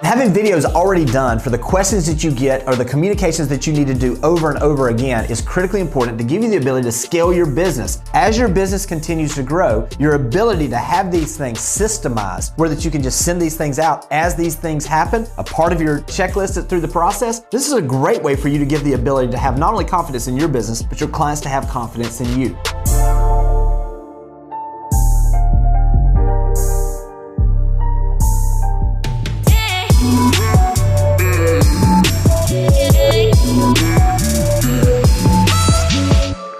Having videos already done for the questions that you get or the communications that you need to do over and over again is critically important to give you the ability to scale your business. As your business continues to grow, your ability to have these things systemized, where that you can just send these things out as these things happen, a part of your checklist through the process, this is a great way for you to give the ability to have not only confidence in your business, but your clients to have confidence in you.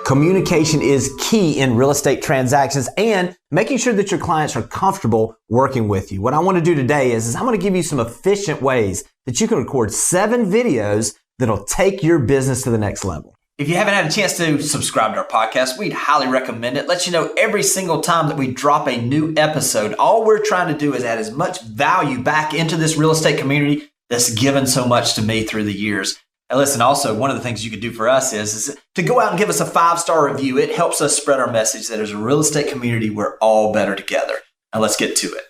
Communication is key in real estate transactions and making sure that your clients are comfortable working with you. What I want to do today is I'm going to give you some efficient ways that you can record 7 videos that'll take your business to the next level. If you haven't had a chance to subscribe to our podcast, we'd highly recommend it. Let you know every single time that we drop a new episode. All we're trying to do is add as much value back into this real estate community that's given so much to me through the years. And listen, also, one of the things you can do for us is to go out and give us a 5-star review. It helps us spread our message that as a real estate community, we're all better together. Now let's get to it.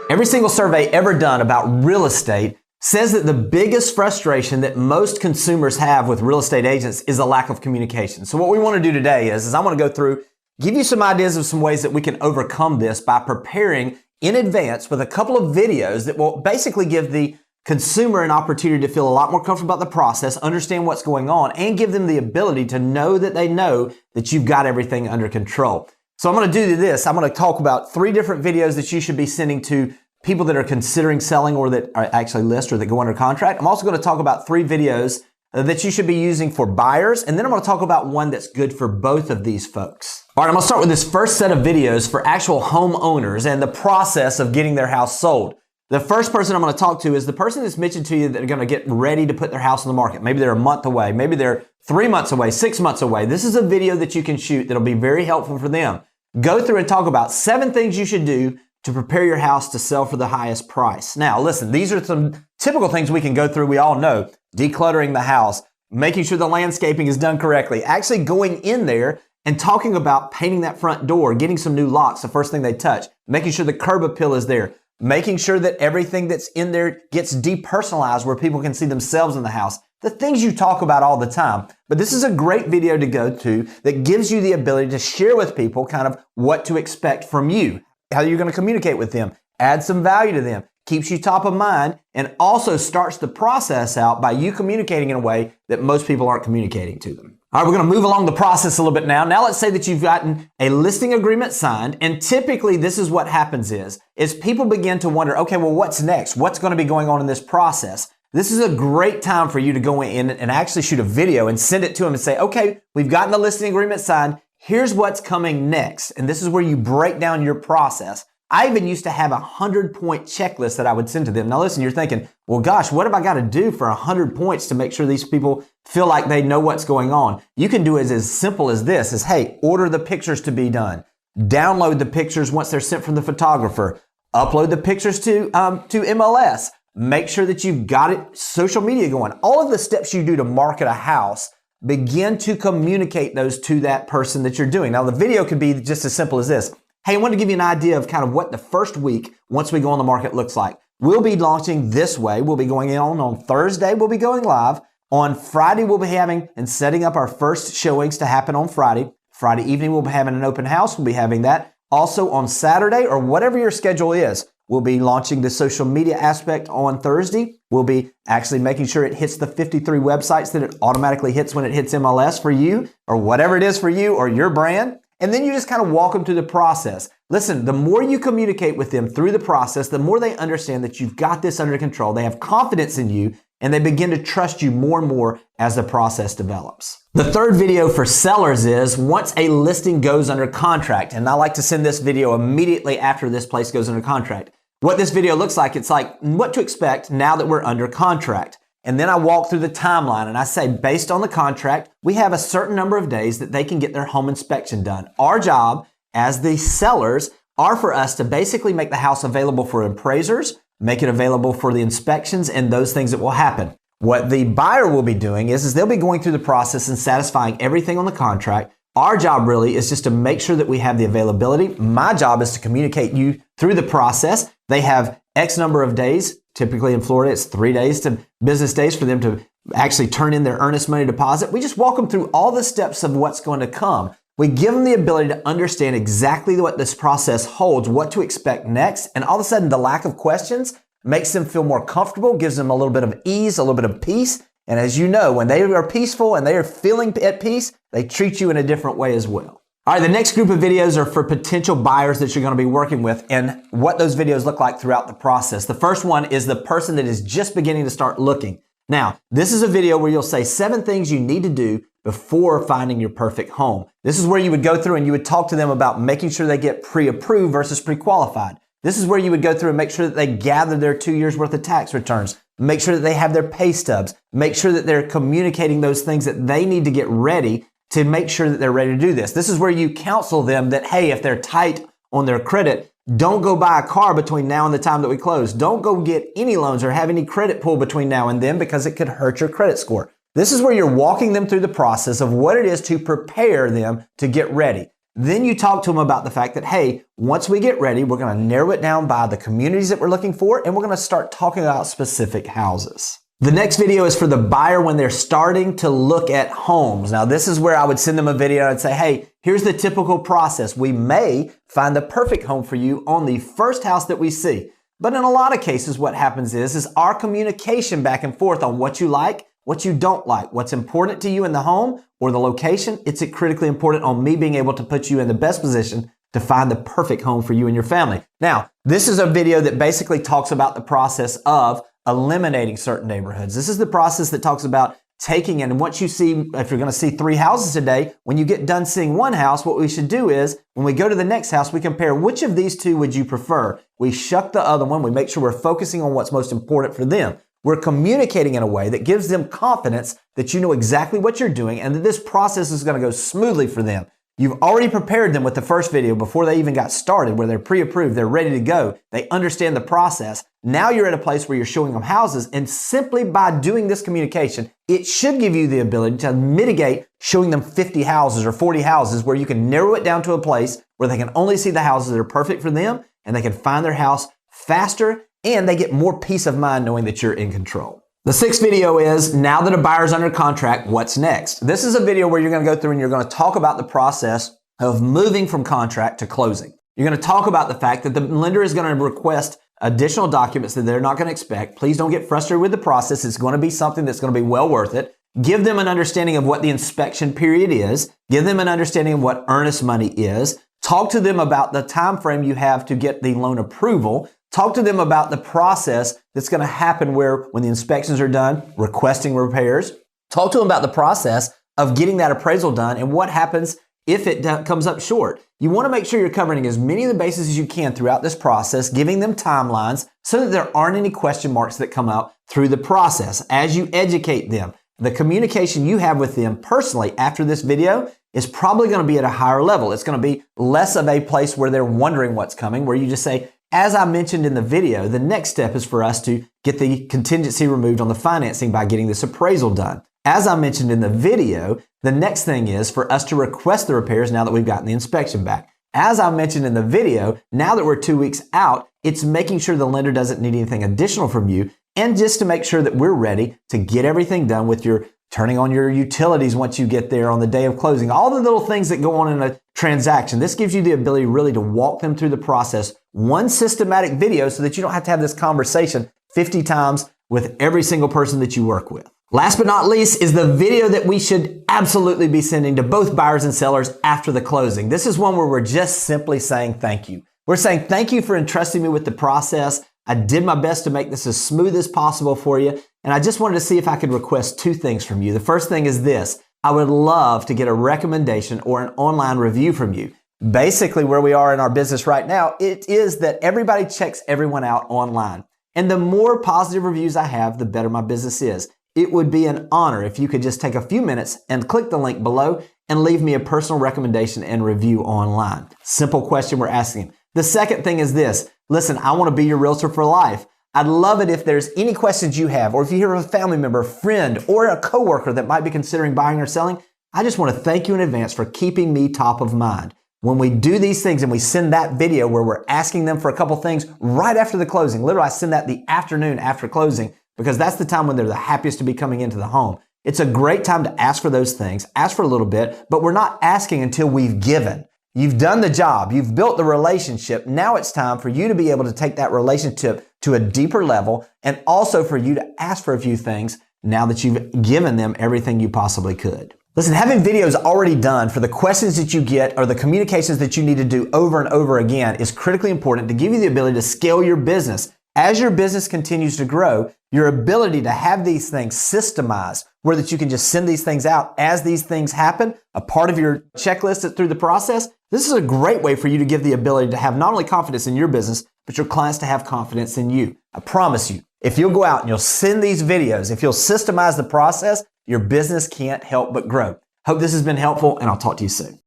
Every single survey ever done about real estate says that the biggest frustration that most consumers have with real estate agents is a lack of communication. So what we want to do today is I want to go through, give you some ideas of some ways that we can overcome this by preparing in advance with a couple of videos that will basically give the consumer an opportunity to feel a lot more comfortable about the process, understand what's going on, and give them the ability to know that you've got everything under control. So I'm going to do this. I'm going to talk about 3 different videos that you should be sending to people that are considering selling or that are actually list or that go under contract. I'm also going to talk about 3 videos that you should be using for buyers. And then I'm going to talk about one that's good for both of these folks. All right, I'm going to start with this first set of videos for actual homeowners and the process of getting their house sold. The first person I'm going to talk to is the person that's mentioned to you that are going to get ready to put their house on the market. Maybe they're a month away. Maybe they're 3 months away, 6 months away. This is a video that you can shoot that'll be very helpful for them. Go through and talk about 7 things you should do to prepare your house to sell for the highest price. Now, listen, these are some typical things we can go through. We all know decluttering the house, making sure the landscaping is done correctly, actually going in there and talking about painting that front door, getting some new locks, the first thing they touch, making sure the curb appeal is there, making sure that everything that's in there gets depersonalized where people can see themselves in the house. The things you talk about all the time. But this is a great video to go to that gives you the ability to share with people kind of what to expect from you, how you're going to communicate with them, add some value to them, keeps you top of mind, and also starts the process out by you communicating in a way that most people aren't communicating to them. All right, we're going to move along the process a little bit now. Now let's say that you've gotten a listing agreement signed, and typically this is what happens is people begin to wonder, okay, well, what's next? What's going to be going on in this process? This is a great time for you to go in and actually shoot a video and send it to them and say, okay, we've gotten the listing agreement signed. Here's what's coming next. And this is where you break down your process. I even used to have a 100-point checklist that I would send to them. Now listen, you're thinking, well, gosh, what have I got to do for 100 points to make sure these people feel like they know what's going on? You can do it as simple as this, is, hey, order the pictures to be done. Download the pictures once they're sent from the photographer. Upload the pictures to MLS. Make sure that you've got it, social media going. All of the steps you do to market a house, begin to communicate those to that person that you're doing. Now, the video could be just as simple as this. Hey, I want to give you an idea of kind of what the first week, once we go on the market, looks like. We'll be launching this way. We'll be going on Thursday. We'll be going live. On Friday, we'll be having and setting up our first showings to happen on Friday. Friday evening, we'll be having an open house. We'll be having that. Also on Saturday, or whatever your schedule is, we'll be launching the social media aspect on Thursday. We'll be actually making sure it hits the 53 websites that it automatically hits when it hits MLS for you, or whatever it is for you or your brand. And then you just kind of walk them through the process. Listen, the more you communicate with them through the process, the more they understand that you've got this under control. They have confidence in you, and they begin to trust you more and more as the process develops. The third video for sellers is once a listing goes under contract, and I like to send this video immediately after this place goes under contract. What this video looks like, it's like what to expect now that we're under contract. And then I walk through the timeline and I say, based on the contract, we have a certain number of days that they can get their home inspection done. Our job as the sellers are for us to basically make the house available for appraisers, make it available for the inspections and those things that will happen. What the buyer will be doing is they'll be going through the process and satisfying everything on the contract, Our job really is just to make sure that we have the availability. My job is to communicate you through the process. They have X number of days. Typically in Florida, it's 3 days to business days for them to actually turn in their earnest money deposit. We just walk them through all the steps of what's going to come. We give them the ability to understand exactly what this process holds, what to expect next, and all of a sudden the lack of questions makes them feel more comfortable, gives them a little bit of ease, a little bit of peace. And as you know, when they are peaceful and they are feeling at peace, they treat you in a different way as well. All right, the next group of videos are for potential buyers that you're going to be working with and what those videos look like throughout the process. The first one is the person that is just beginning to start looking. Now, this is a video where you'll say 7 things you need to do before finding your perfect home. This is where you would go through and you would talk to them about making sure they get pre-approved versus pre-qualified. This is where you would go through and make sure that they gather their 2 years worth of tax returns, make sure that they have their pay stubs, make sure that they're communicating those things that they need to get ready to make sure that they're ready to do this. This is where you counsel them that, hey, if they're tight on their credit, don't go buy a car between now and the time that we close. Don't go get any loans or have any credit pull between now and then because it could hurt your credit score. This is where you're walking them through the process of what it is to prepare them to get ready. Then you talk to them about the fact that, hey, once we get ready, we're going to narrow it down by the communities that we're looking for, and we're going to start talking about specific houses. The next video is for the buyer when they're starting to look at homes. Now, this is where I would send them a video and I'd say, hey, here's the typical process. We may find the perfect home for you on the first house that we see. But in a lot of cases, what happens is our communication back and forth on what you like, what you don't like, what's important to you in the home or the location. It's critically important on me being able to put you in the best position to find the perfect home for you and your family. Now, this is a video that basically talks about the process of eliminating certain neighborhoods. This is the process that talks about taking, and once you see, if you're going to see 3 houses today, when you get done seeing one house, what we should do is when we go to the next house, we compare which of these 2 would you prefer. We shuck the other one. We make sure we're focusing on what's most important for them. We're communicating in a way that gives them confidence that you know exactly what you're doing and that this process is going to go smoothly for them. You've already prepared them with the first video before they even got started, where they're pre-approved, they're ready to go, they understand the process. Now you're at a place where you're showing them houses, and simply by doing this communication, it should give you the ability to mitigate showing them 50 houses or 40 houses where you can narrow it down to a place where they can only see the houses that are perfect for them and they can find their house faster and they get more peace of mind knowing that you're in control. The 6th video is, now that a buyer's under contract, what's next? This is a video where you're going to go through and you're going to talk about the process of moving from contract to closing. You're going to talk about the fact that the lender is going to request additional documents that they're not going to expect. Please don't get frustrated with the process. It's going to be something that's going to be well worth it. Give them an understanding of what the inspection period is. Give them an understanding of what earnest money is. Talk to them about the time frame you have to get the loan approval. Talk to them about the process that's going to happen where when the inspections are done, requesting repairs. Talk to them about the process of getting that appraisal done and what happens if it comes up short. You want to make sure you're covering as many of the bases as you can throughout this process, giving them timelines so that there aren't any question marks that come up through the process. As you educate them, the communication you have with them personally after this video is probably going to be at a higher level. It's going to be less of a place where they're wondering what's coming, where you just say, as I mentioned in the video, the next step is for us to get the contingency removed on the financing by getting this appraisal done. As I mentioned in the video, the next thing is for us to request the repairs now that we've gotten the inspection back. As I mentioned in the video, now that we're 2 weeks out, it's making sure the lender doesn't need anything additional from you, and just to make sure that we're ready to get everything done with your turning on your utilities once you get there on the day of closing. All the little things that go on in a transaction. This gives you the ability really to walk them through the process, one systematic video, so that you don't have to have this conversation 50 times with every single person that you work with. Last but not least is the video that we should absolutely be sending to both buyers and sellers after the closing. This is one where we're just simply saying thank you. We're saying thank you for entrusting me with the process. I did my best to make this as smooth as possible for you. And I just wanted to see if I could request 2 things from you. The first thing is this. I would love to get a recommendation or an online review from you. Basically, where we are in our business right now, it is that everybody checks everyone out online. And the more positive reviews I have, the better my business is. It would be an honor if you could just take a few minutes and click the link below and leave me a personal recommendation and review online. Simple question we're asking. The second thing is this. Listen, I want to be your realtor for life. I'd love it if there's any questions you have, or if you hear of a family member, friend, or a coworker that might be considering buying or selling, I just want to thank you in advance for keeping me top of mind. When we do these things and we send that video where we're asking them for a couple things right after the closing, literally I send that the afternoon after closing because that's the time when they're the happiest to be coming into the home. It's a great time to ask for those things, ask for a little bit, but we're not asking until we've given. You've done the job. You've built the relationship. Now it's time for you to be able to take that relationship to a deeper level and also for you to ask for a few things now that you've given them everything you possibly could. Listen, having videos already done for the questions that you get or the communications that you need to do over and over again is critically important to give you the ability to scale your business. As your business continues to grow, your ability to have these things systemized where that you can just send these things out as these things happen, a part of your checklist through the process, this is a great way for you to give the ability to have not only confidence in your business, but your clients to have confidence in you. I promise you, if you'll go out and you'll send these videos, if you'll systemize the process, your business can't help but grow. Hope this has been helpful, and I'll talk to you soon.